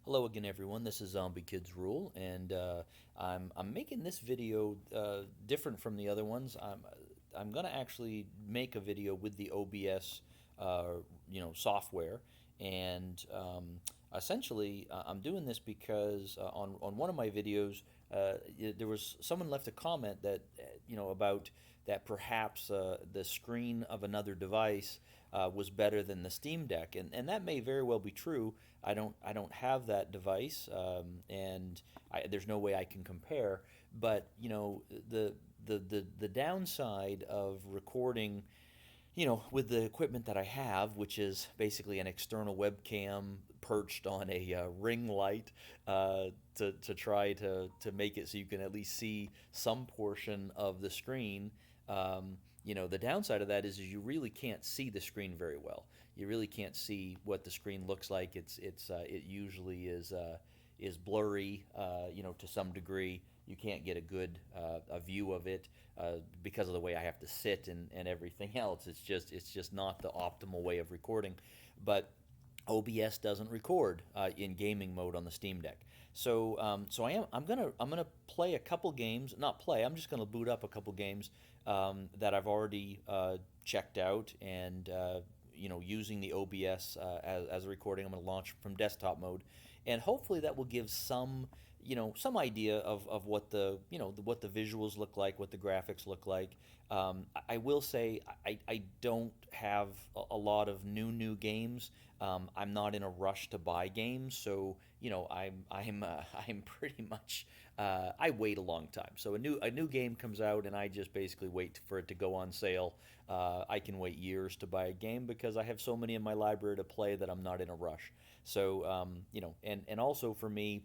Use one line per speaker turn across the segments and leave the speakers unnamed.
Hello again, everyone. This is Zombie Kids Rule, and I'm making this video different from the other ones. I'm gonna actually make a video with the OBS, software, and essentially I'm doing this because on one of my videos there was someone left a comment that about that perhaps the screen of another device was better than the Steam Deck, and that may very well be true. I don't have that device, and there's no way I can compare. But the downside of recording, with the equipment that I have, which is basically an external webcam perched on a ring light to try to make it so you can at least see some portion of the screen. The downside of that is you really can't see the screen very well. You really can't see what the screen looks like. It usually is blurry, to some degree. You can't get a good a view of it because of the way I have to sit and everything else. It's just not the optimal way of recording. But OBS doesn't record in gaming mode on the Steam Deck. So I'm gonna play a couple games. Not play. I'm just gonna boot up a couple games that I've already checked out, and using the OBS as a recording. I'm gonna launch from desktop mode, and hopefully that will give some idea of what what the visuals look like, what the graphics look like. I will say I don't have a lot of new games. I'm not in a rush to buy games, so I'm pretty much I wait a long time. So a new game comes out, and I just basically wait for it to go on sale. I can wait years to buy a game because I have so many in my library to play that I'm not in a rush. So and also for me,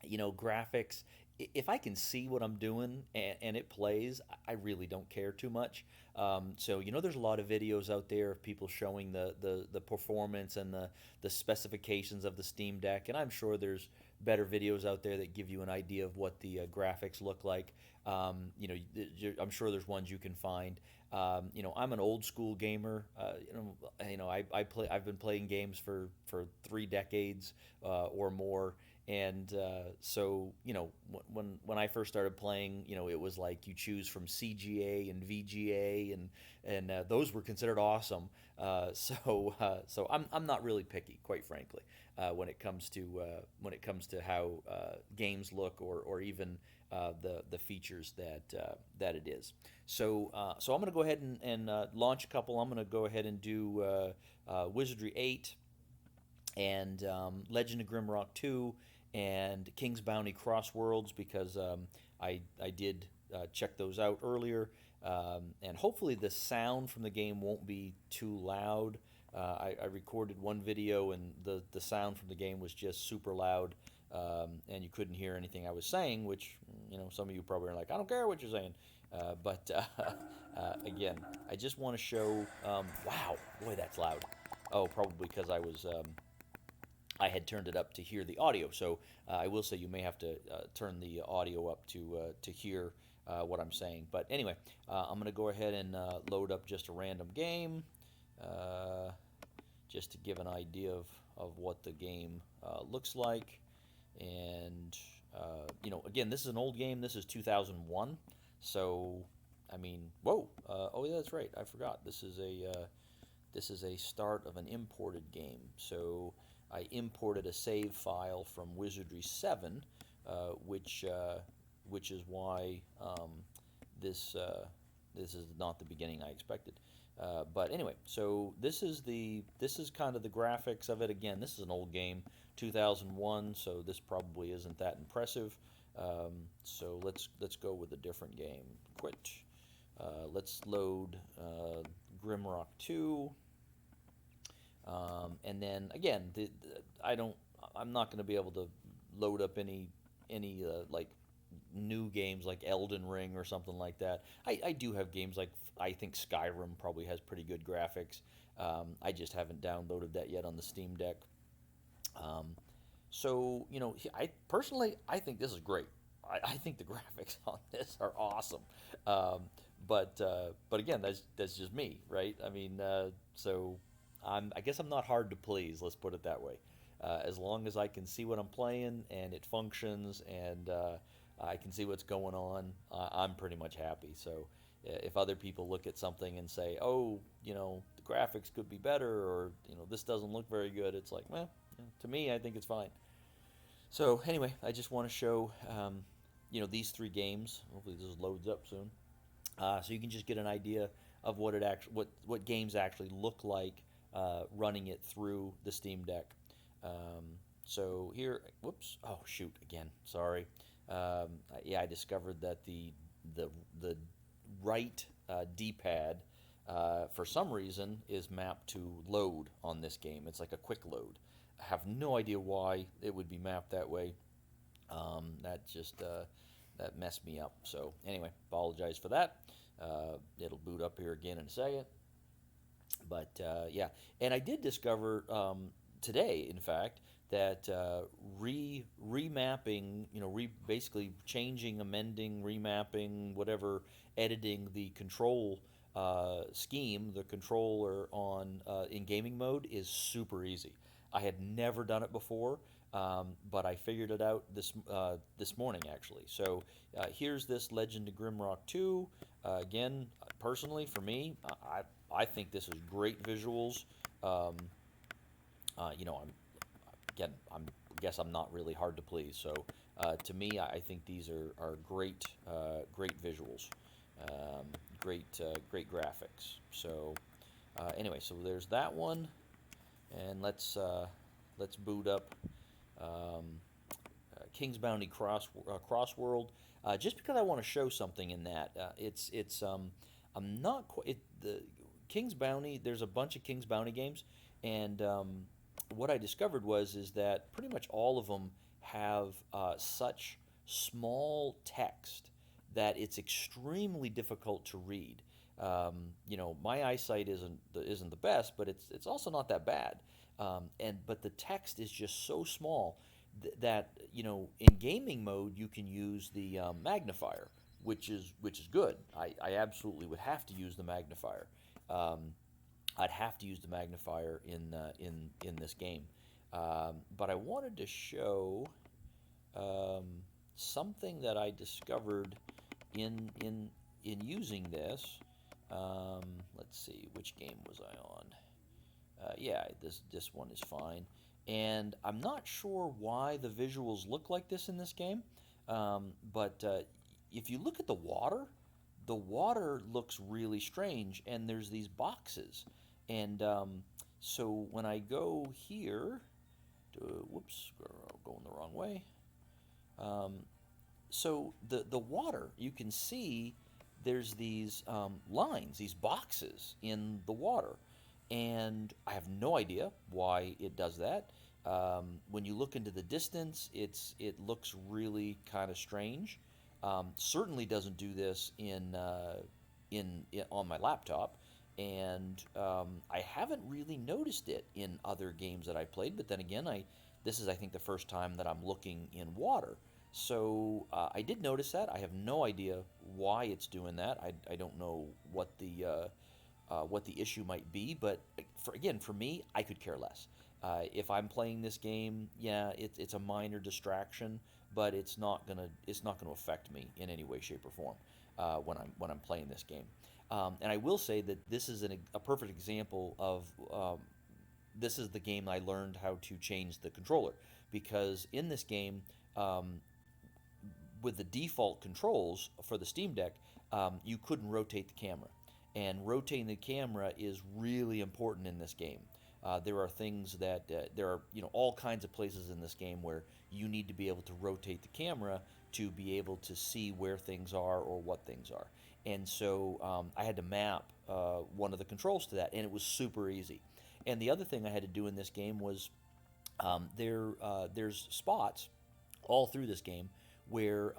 graphics, if I can see what I'm doing and it plays, I really don't care too much. So there's a lot of videos out there of people showing the performance and the specifications of the Steam Deck, and I'm sure there's better videos out there that give you an idea of what the graphics look like. I'm sure there's ones you can find. I'm an old school gamer. I've been playing games for 3 decades or more, and so when I first started playing, it was like you choose from CGA and VGA, and those were considered awesome. So I'm not really picky, quite frankly, when it comes to how games look, or even the features that it is. So I'm going to go ahead and launch a couple. I'm going to go ahead and do Wizardry 8 and Legend of Grimrock 2 and King's Bounty Cross Worlds, because I did check those out earlier, and hopefully the sound from the game won't be too loud. I recorded one video, and the sound from the game was just super loud, and you couldn't hear anything I was saying, which some of you probably are like, I don't care what you're saying. But again, I just want to show. Wow, boy, that's loud. Oh, probably because I had turned it up to hear the audio. So I will say you may have to turn the audio up to hear what I'm saying. But anyway, I'm going to go ahead and load up just a random game, uh, just to give an idea of what the game looks like. And again, this is an old game. This is 2001. So I mean, whoa! Oh yeah, that's right. I forgot. This is a start of an imported game. So I imported a save file from Wizardry 7, which is why this is not the beginning I expected. But anyway, so this is kind of the graphics of it. Again, this is an old game, 2001, so this probably isn't that impressive. So let's go with a different game. Quit. Let's load Grimrock 2. And then again, I'm not going to be able to load up any like new games like Elden Ring or something like that. I do have games like, I think Skyrim probably has pretty good graphics. I just haven't downloaded that yet on the Steam Deck. So I personally, I think this is great. I think the graphics on this are awesome. But again, that's just me, right? I mean, so I guess I'm not hard to please. Let's put it that way. As long as I can see what I'm playing and it functions and I can see what's going on, I'm pretty much happy. So if other people look at something and say, "Oh, the graphics could be better," or this doesn't look very good, it's like, well, to me, I think it's fine. So anyway, I just want to show these three games. Hopefully, this loads up soon, so you can just get an idea of what games actually look like running it through the Steam Deck. So here, whoops, oh shoot, again, sorry. Yeah, I discovered that the the right D-pad for some reason is mapped to load on this game. It's like a quick load. I have no idea why it would be mapped that way. That just that messed me up. So anyway, apologize for that. It'll boot up here again in a second. But yeah, and I did discover today, in fact, that remapping, basically changing, amending, remapping, whatever, editing the control scheme, the controller on in gaming mode is super easy. I had never done it before, but I figured it out this morning actually. So here's this Legend of Grimrock 2. Again, personally, for me, I think this is great visuals. Um, I'm again, I guess I'm not really hard to please. So to me, I think these are great, great visuals, um, great graphics. So anyway, so there's that one, and let's boot up um, King's Bounty Crossworld, just because I want to show something in that. I'm not quite the King's Bounty. There's a bunch of King's Bounty games, and what I discovered is that pretty much all of them have such small text that it's extremely difficult to read. My eyesight isn't the best, but it's also not that bad. But the text is just so small that in gaming mode you can use the magnifier, which is good. I absolutely would have to use the magnifier. Um, I'd have to use the magnifier in this game. But I wanted to show um, something that I discovered in using this. Let's see, which game was I on? Yeah, this one is fine. And I'm not sure why the visuals look like this in this game, but if you look at the water looks really strange, and there's these boxes. And so when I go here, whoops, going the wrong way. Um, so the water, you can see there's these lines, these boxes in the water, and I have no idea why it does that. When you look into the distance, it looks really kind of strange. Certainly doesn't do this in on my laptop, and I haven't really noticed it in other games that I played. But then again, this is I think the first time that I'm looking in water. So I did notice that. I have no idea why it's doing that. I don't know what the issue might be, but for me, I could care less. If I'm playing this game, yeah, it's a minor distraction, but it's not gonna affect me in any way, shape, or form when I'm playing this game. And I will say that this is a perfect example of this is the game I learned how to change the controller, because in this game, with the default controls for the Steam Deck, you couldn't rotate the camera. And rotating the camera is really important in this game. There are things that there are all kinds of places in this game where you need to be able to rotate the camera to be able to see where things are or what things are. And so I had to map one of the controls to that, and it was super easy. And the other thing I had to do in this game was there's spots all through this game where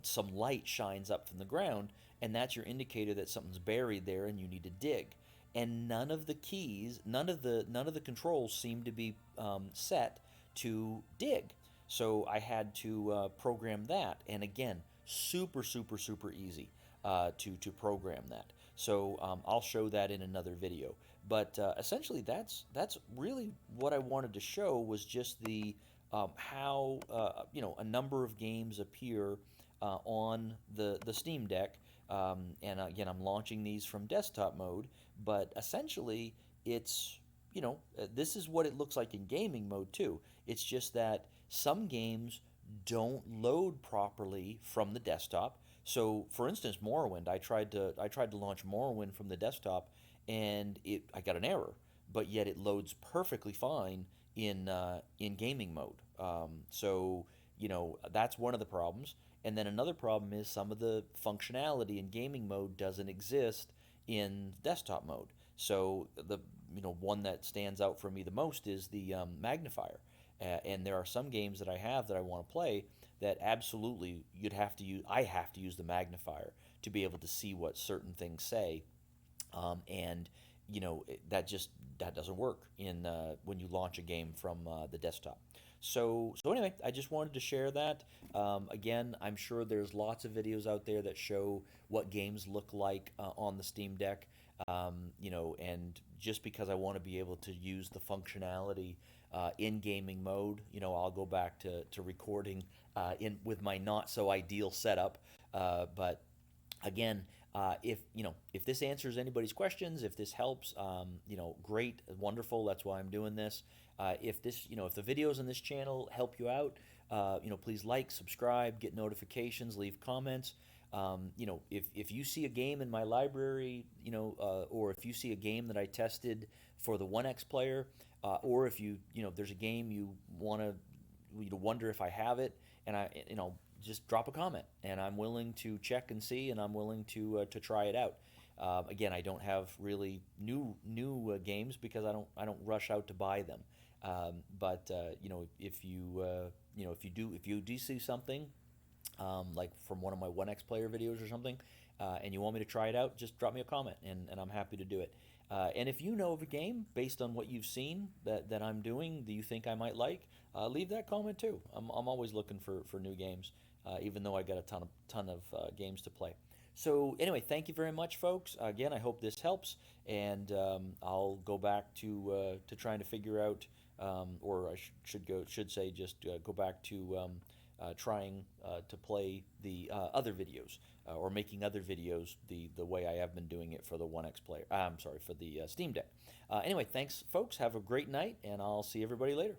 some light shines up from the ground, and that's your indicator that something's buried there and you need to dig. And none of the keys, none of the controls seem to be set to dig. So I had to program that, and again, super super super easy to program that. So I'll show that in another video. But essentially, that's really what I wanted to show was just the how a number of games appear on the Steam Deck. And again, I'm launching these from desktop mode, but essentially, it's this is what it looks like in gaming mode too. It's just that some games don't load properly from the desktop. So, for instance, Morrowind, I tried to launch Morrowind from the desktop, and I got an error, but yet it loads perfectly fine in gaming mode. So that's one of the problems. And then another problem is some of the functionality in gaming mode doesn't exist in desktop mode. So the one that stands out for me the most is the magnifier. And there are some games that I have that I want to play that absolutely you'd have to use. I have to use the magnifier to be able to see what certain things say, and that doesn't work in when you launch a game from the desktop. So anyway, I just wanted to share that. Again, I'm sure there's lots of videos out there that show what games look like on the Steam Deck. And just because I want to be able to use the functionality in gaming mode, I'll go back to recording in with my not so ideal setup. But again, if this answers anybody's questions, if this helps, great, wonderful. That's why I'm doing this. If the videos on this channel help you out, please like, subscribe, get notifications, leave comments. If you see a game in my library, or if you see a game that I tested for the 1X player, or if there's a game you want to, wonder if I have it, and just drop a comment, and I'm willing to check and see, and I'm willing to try it out. Again, I don't have really new games because I don't rush out to buy them. But if you do see something like from one of my 1X player videos or something, and you want me to try it out, just drop me a comment, and I'm happy to do it. And if you know of a game based on what you've seen that I'm doing that you think I might like, leave that comment too. I'm always looking for new games, even though I got a ton of games to play. So anyway, thank you very much, folks. Again, I hope this helps, and I'll go back to trying to figure out, or I should say just go back to trying to play the other videos, or making other videos the way I have been doing it for the 1X player. I'm sorry, for the Steam Deck. Anyway, thanks, folks. Have a great night, and I'll see everybody later.